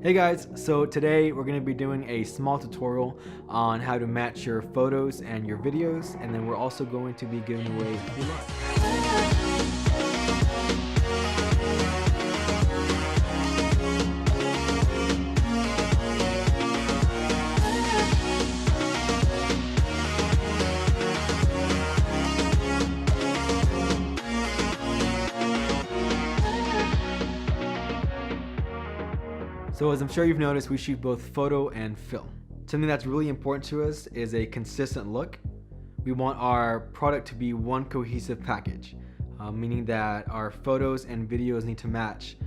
Hey guys, so today we're going to be doing a small tutorial on how to match your photos and your videos, and then we're also going to be giving away free luck. So as I'm sure you've noticed, we shoot both photo and film. Something that's really important to us is a consistent look. We want our product to be one cohesive package, meaning that our photos and videos need to match.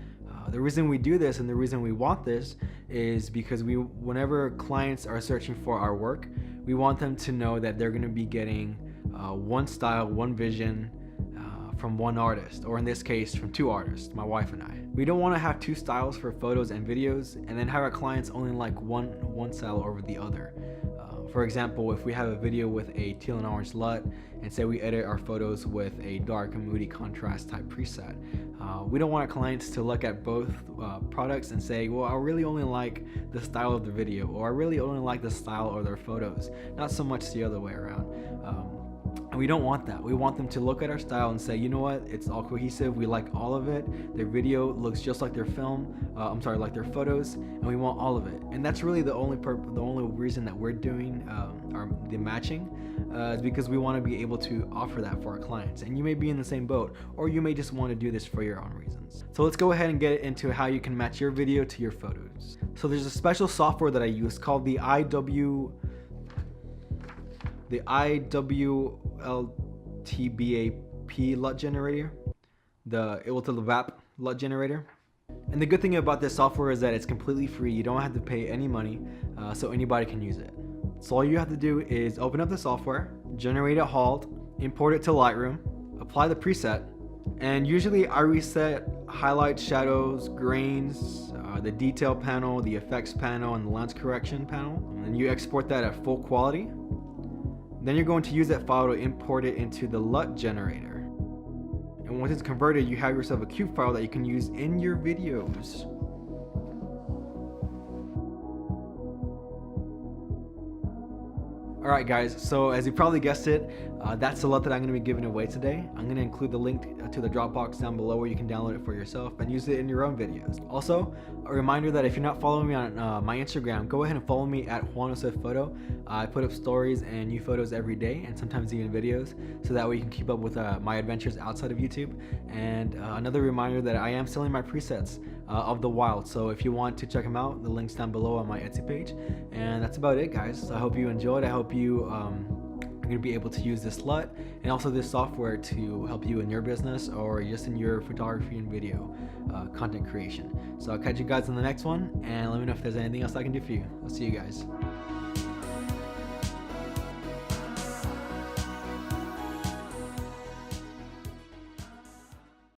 The reason we do this and the reason we want this is because whenever clients are searching for our work, we want them to know that they're going to be getting one style, one vision, from one artist, or in this case from two artists, my wife and I. We don't want to have two styles for photos and videos and then have our clients only like one style over the other. For example, if we have a video with a teal and orange LUT and say we edit our photos with a dark and moody contrast type preset, we don't want our clients to look at both products and say, well, I really only like the style of the video, or I really only like the style of their photos, not so much the other way around. And we don't want that. We want them to look at our style and say, you know what, it's all cohesive, we like all of it, their video looks just like their like their photos, and we want all of it. And that's really the only reason that we're doing the matching, is because we want to be able to offer that for our clients. And you may be in the same boat, or you may just want to do this for your own reasons. So let's go ahead and get into how you can match your video to your photos. So there's a special software that I use called the IWLTBAP LUT generator, the IWLTBAP LUT generator. And the good thing about this software is that it's completely free. You don't have to pay any money, so anybody can use it. So all you have to do is open up the software, generate a HALT, import it to Lightroom, apply the preset, and usually I reset highlights, shadows, grains, the detail panel, the effects panel, and the lens correction panel. And you export that at full quality. Then you're going to use that file to import it into the LUT generator. And once it's converted, you have yourself a cube file that you can use in your videos. Alright guys, so as you probably guessed it, that's the LUT that I'm going to be giving away today. I'm going to include the link to the Dropbox down below where you can download it for yourself and use it in your own videos. Also, a reminder that if you're not following me on my Instagram, go ahead and follow me at JuanJosefPhoto. I put up stories and new photos every day, and sometimes even videos, so that way you can keep up with my adventures outside of YouTube. And another reminder that I am selling my presets of the wild, so if you want to check them out, the link's down below on my Etsy page. And that's about it, guys. So I hope you enjoyed. I hope you are going to be able to use this LUT and also this software to help you in your business or just in your photography and video content creation. So I'll catch you guys in the next one, and let me know if there's anything else I can do for you. I'll see you guys.